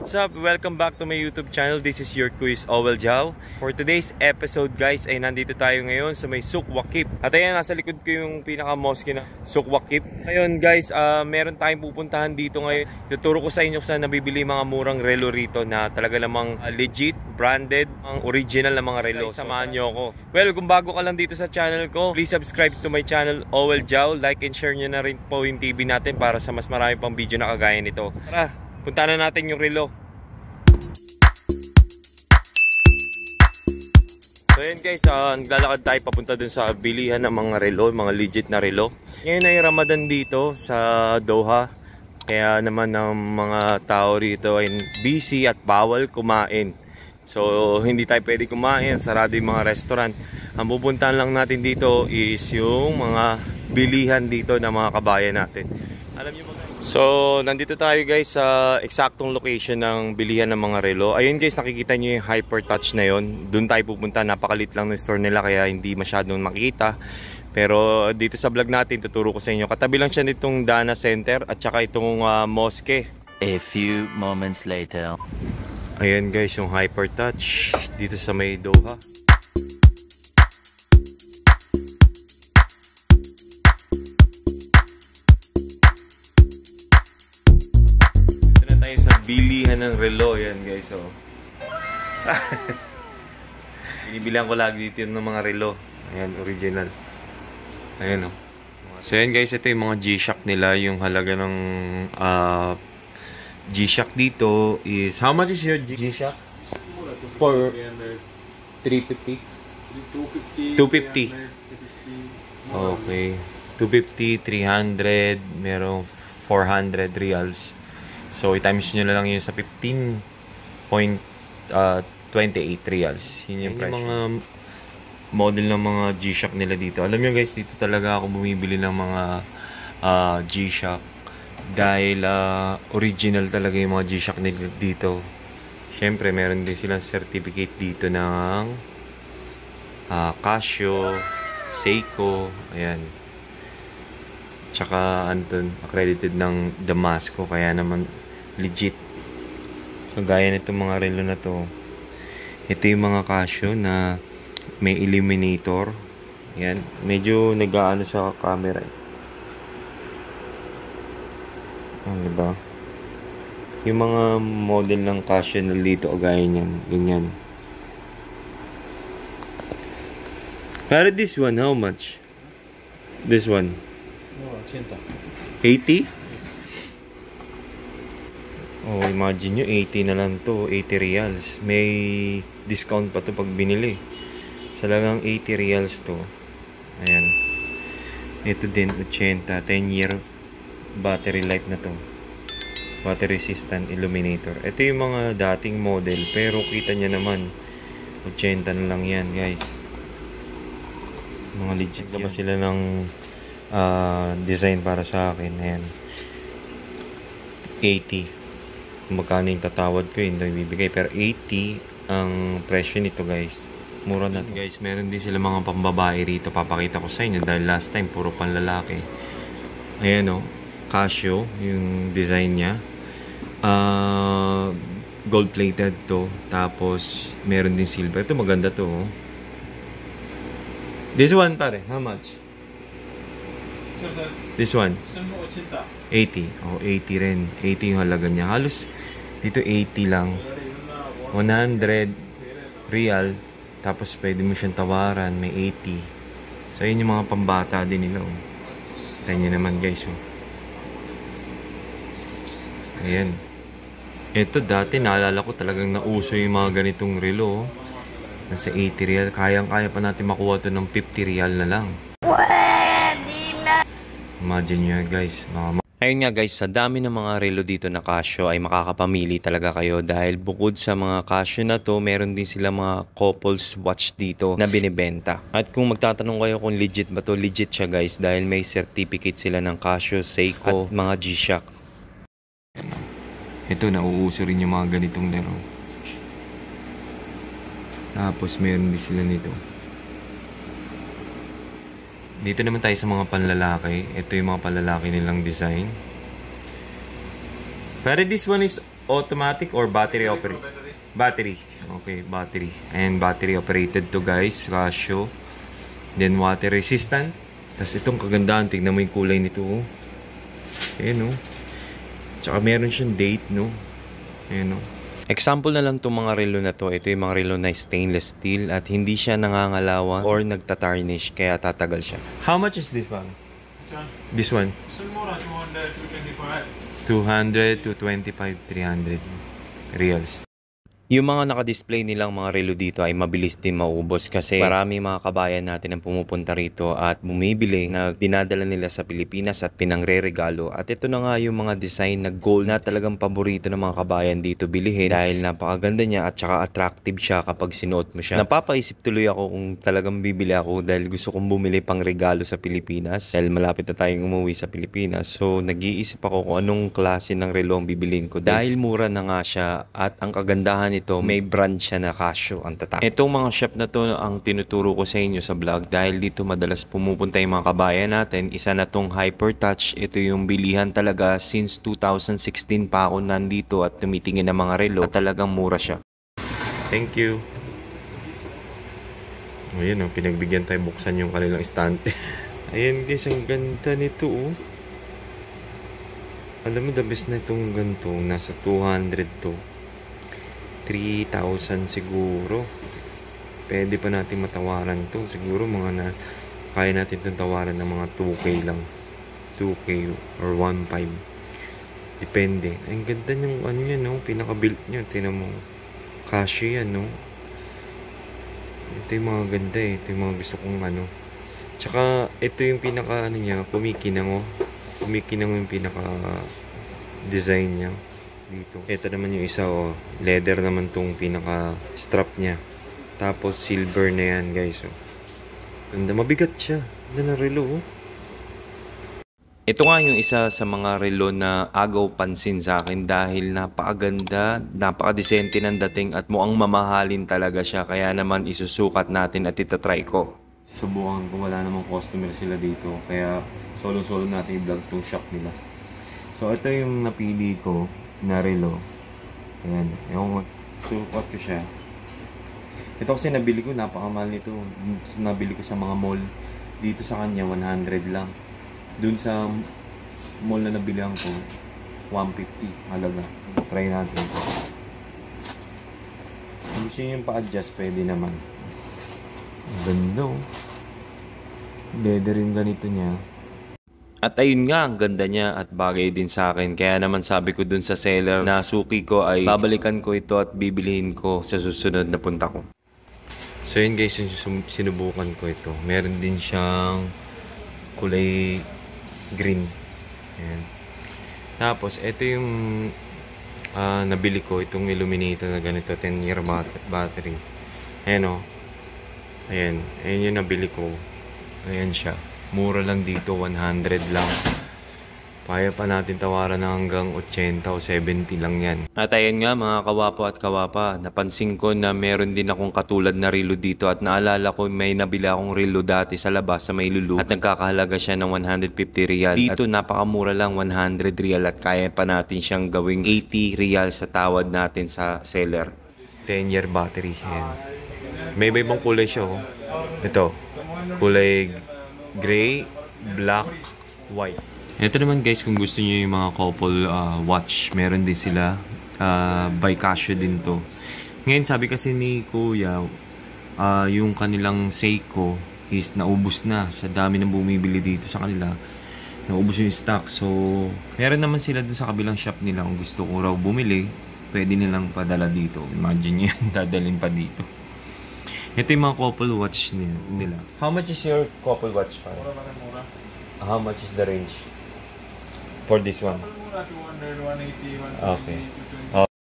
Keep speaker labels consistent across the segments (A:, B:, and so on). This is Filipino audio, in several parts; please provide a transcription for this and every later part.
A: What's up? Welcome back to my YouTube channel. This is your quiz Owel Jao. For today's episode guys ay nandito tayo ngayon sa may Souq Waqif. At ayan, nasa likod ko yung pinaka-mosque na Souq Waqif. Ngayon guys, meron tayong pupuntahan dito ngayon. Tuturo ko sa inyo saan nabibili mga murang relo rito na talaga namang legit, branded, ang original na mga relo. Samahan nyo ako. Well, kung bago ka lang dito sa channel ko, please subscribe to my channel Owel Jao. Like and share nyo na rin po yung TV natin para sa mas marami pang video na kagaya nito. Tara, punta na natin yung relo. So yun guys, naglalakad tayo papunta dun sa bilihan ng mga relo, mga legit na relo. Ngayon ay Ramadan dito sa Doha. Kaya naman ang mga tao rito ay busy at bawal kumain. So hindi tayo pwede kumain, sarado yung mga restaurant. Ang pupuntahan lang natin dito is yung mga bilihan dito ng mga kabayan natin. Alam niyo ba? So nandito tayo guys sa eksaktong location ng bilihan ng mga relo. Ayun guys, nakikita nyo yung Hyper Touch na yon. Doon tayo pupunta, napakalit lang ng store nila kaya hindi masyadong makikita. Pero dito sa vlog natin tuturo ko sa inyo. Katabi lang siya nitong Dana Center at saka itong mosque.
B: A few moments later.
A: Ayan guys, yung Hyper Touch dito sa may Doha. Sa bilihan ng relo, yan guys, oh. Binibilihan ko lagi dito ng mga relo. Ayan, original. Ayan, oh. So yan guys, ito yung mga G-Shock nila. Yung halaga ng G-Shock dito is, how much is your G-Shock? For 350? 250. Okay. 250, 300, merong 400 reals. So, i-times nyo na lang yun sa 15.28 reals. Yun yung presyo. Yung mga model ng mga G-Shock nila dito. Alam nyo guys, dito talaga ako bumibili ng mga G-Shock. Dahil original talaga yung mga G-Shock nila dito. Siyempre, meron din silang certificate dito ng Casio, Seiko, ayan. Tsaka ano to, accredited ng Damasco, kaya naman legit. So gaya nitong mga relo na to, ito yung mga Casio na may illuminator. Yan, medyo nag-aano sa camera eh. Diba? Yung mga model ng Casio na dito o gaya nyan, ganyan. Pero this one, how much? This one? 80? Oh, imagine nyo, 80 na lang to, 80 reals. May discount pa to pag binili. Salagang 80 reals to. Ayan. Ito din, 80, 10-year battery life na to. Water resistant illuminator. Ito yung mga dating model, pero kita nyo naman, 80 na lang yan, guys. Mga legit naman sila ng design para sa akin. Ayan, 80. Kung magkano yung tatawad ko, yun yung bibigay. Pero 80 ang presyo nito guys. Mura na to. Guys, meron din sila mga pambabae rito. Papakita ko sa inyo dahil last time puro panlalaki. Ayan o, Casio yung design nya. Gold plated to. Tapos meron din silver. Ito maganda to oh. This one pare, how much? This one 80. Oh, 80 rin. 80 yung halaga niya. Halos dito 80 lang. 100 real. Tapos pwede mo siyang tawaran. May 80. So yun yung mga pambata din nila oh. Tayo nyo naman guys oh. Ayan. Ito dati naalala ko talagang nauso yung mga ganitong relo oh. Nasa 80 real. Kayang-kaya pa natin makuha to ng 50 real na lang. Imagine nyo guys. Ayun nga guys, sa dami ng mga relo dito na Casio ay makakapamili talaga kayo dahil bukod sa mga Casio na to, meron din sila mga couples watch dito na binibenta. At kung magtatanong kayo kung legit ba to, legit siya guys dahil may certificate sila ng Casio, Seiko at mga G-Shock. Ito, nauuso rin yung mga ganitong laro. Tapos meron din sila nito. Dito naman tayo sa mga panlalaki. Ito yung mga panlalaki nilang design. Pero this one is Automatic or battery operated? Battery. Okay, battery. And battery operated to guys. Casio. Then water resistant. Tapos itong kagandahan. Tignan mo yung kulay nito. Oh. Ayan oh. Tsaka meron siyang date no. Ayan oh. Example na lang itong mga relo na to. Ito yung mga relo na stainless steel at hindi siya nangangalawa or nagtatarnish kaya tatagal siya. How much is this one? This one?
C: This one more, 200, 225.
A: 200 to 25, 300 reals. Yung mga nakadisplay nilang mga relo dito ay mabilis din maubos kasi marami mga kabayan natin ang pumupunta rito at bumibili na dinadala nila sa Pilipinas at pinangre-regalo. At ito na nga yung mga design na gold na talagang paborito ng mga kabayan dito bilihin dahil napakaganda niya at saka attractive siya kapag sinuot mo siya. Napapaisip tuloy ako kung talagang bibili ako dahil gusto kong bumili pang regalo sa Pilipinas dahil malapit na tayong umuwi sa Pilipinas. So nag-iisip ako kung anong klase ng relo ang bibilin ko dahil mura na nga siya at ang kagandahan ito, may brand siya na Casio ang tatak. Itong mga shop na to ang tinuturo ko sa inyo sa vlog dahil dito madalas pumupunta yung mga kabayan natin. Isa na tong Hypertouch. Ito yung bilihan talaga since 2016 pa ako nandito at tumitingin ng mga relo at talagang mura siya. Thank you. Ayan o, pinagbigyan tayo buksan yung kanilang estante. Ayan guys, ang ganda nito oh. Alam mo, the best na itong ganito. Nasa 200 to. 3,000 siguro. Pwede pa natin matawaran to. Siguro mga na kaya natin itong tawaran ng mga 2K lang. 2K or 1.5. Depende. Ang ganda ng ano yan, no? Pinaka-built niya. Tinan mo. Casio yan, no? Ito yung mga ganda eh. Ito yung mga gusto kong ano. Tsaka, ito yung pinaka ano niya. Kumikinang oh. Kumikinang yung pinaka design niya. Dito. Ito naman yung isa oh. Leather naman tong pinaka strap niya. Tapos silver na yan guys oh. Ganda, mabigat siya. Ganda na relo oh. Ito nga yung isa sa mga relo na agaw pansin sa akin dahil napakaganda, napakadesente ng dating at mukhang mamahalin talaga siya. Kaya naman isusukat natin at itatry ko. Subukan ko, wala namang customer sila dito. Kaya solo-solo natin i-vlog tong shop nila. So ito yung napili ko na relo. Ayan. Yung sukat ko siya. Ito kasi nabili ko, napakamahal nito. Nabili ko sa mga mall. Dito sa kanya, 100 lang. Dun sa mall na nabilihan ko, 150 halaga. Try natin ito. Kung gusto nyo yung pa-adjust, pwede naman. Ganda oh. Leather yung ganito niya. At ayun nga, ang ganda niya at bagay din sa akin. Kaya naman sabi ko dun sa seller na suki ko ay babalikan ko ito at bibilihin ko sa susunod na punta ko. So yun guys, sinubukan ko ito. Meron din siyang kulay green. Ayan. Tapos ito yung nabili ko. Itong illuminator na ganito. 10-year battery. Ayan o. Ayan. Ayan yung nabili ko. Ayan siya. Mura lang dito, 100 lang. Kaya pa natin tawaran na hanggang 80 o 70 lang yan. At ayun nga mga kawapo at kawapa, napansin ko na meron din akong katulad na relo dito at naalala ko may nabili akong relo dati sa labas sa Maylulu at nagkakahalaga siya ng 150 real. Dito napakamura lang, 100 real at kaya pa natin siyang gawing 80 real sa tawad natin sa seller. 10-year battery. Yan. May ibang kulay siya oh. Ito, kulay gray, black, white. Ito naman guys, kung gusto niyo yung mga couple watch, meron din sila. By Casio din to. Ngayon sabi kasi ni Kuya, yung kanilang Seiko is naubos na. Sa dami ng bumibili dito sa kanila, naubos yung stock. So, meron naman sila dun sa kabilang shop nila. Kung gusto ko raw bumili, pwede nilang padala dito. Imagine nyo yan, dadalhin pa dito. Ito yung mga couple watch nila. How much is your couple watch?
C: Mura.
A: How much is the range for this one?
C: Mura, 200, 180, 170,
A: Okay.
C: 220.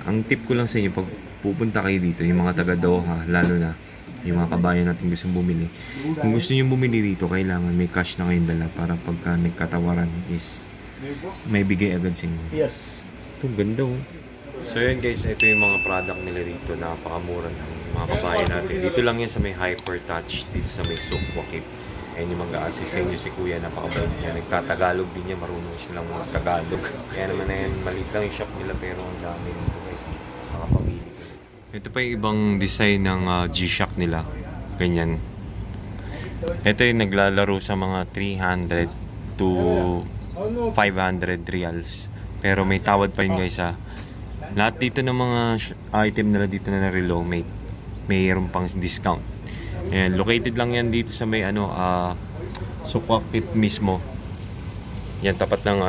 A: Ang tip ko lang sa inyo, pag pupunta kayo dito, yung mga taga Doha, lalo na, yung mga kabayan natin gustong bumili. Kung gusto nyo bumili dito, kailangan may cash na kayong dala para pagka nagkatawaran is may bigay agad sa inyo.
D: Yes.
A: Ito, ganda oh. So yun guys, ito yung mga product nila dito. Napakamura ng mga kabayan natin. Dito lang yan sa may Hyper Touch, dito sa may Sukwakip. Ayun yung mag-a-assist sa inyo si Kuya, napakabait niya. Nagtatagalog din niya, marunong silang mga Tagalog. Kaya naman na yan, maliit lang yung shop nila pero ang dami nito guys. Makapamili ko. Ito pa yung ibang design ng G-Shock nila. Ganyan. Ito yung naglalaro sa mga 300 to 500 reals. Pero may tawad pa yun guys ha. Lahat dito ng mga item nila dito na relo mayroon pang discount. Ayan, located lang yan dito sa may Sukwakip mismo. Yan, tapat ng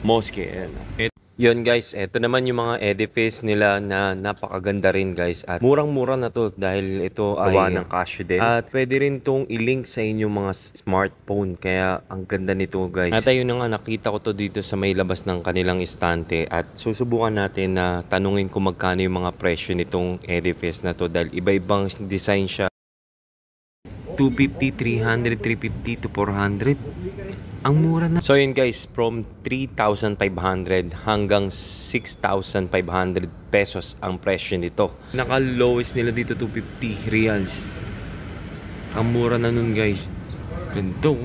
A: mosque. Ayan. Yun guys, eto naman yung mga edifice nila na napakaganda rin guys. At murang-mura na to dahil ito ay gawa ng Casio din. At pwede rin tong i-link sa inyong mga smartphone. Kaya ang ganda nito guys. At ayun na nga, nakita ko to dito sa may labas ng kanilang istante. At susubukan natin na tanungin kung magkano yung mga presyo nitong edifice na to. Dahil iba-ibang design siya. 250, 300, 350 to 400. Ang mura na. So yun guys, from 3,500 hanggang 6,500 pesos ang presyo nito. Naka-lowest nila dito 250 reals. Ang mura na nun guys. Ganito.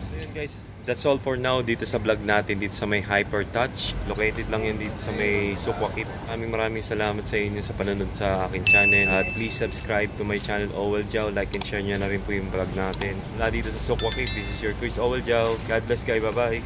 A: So yun guys, that's all for now dito sa vlog natin dito sa may Hyper Touch. Located lang yan dito sa may Sukwakip. Maraming salamat sa inyo sa panonood sa akin channel. At please subscribe to my channel Owel Jao. Like and share nyo na rin po yung vlog natin. Mula dito sa Sukwakip, this is your Chris Owel Jao. God bless guys, bye bye.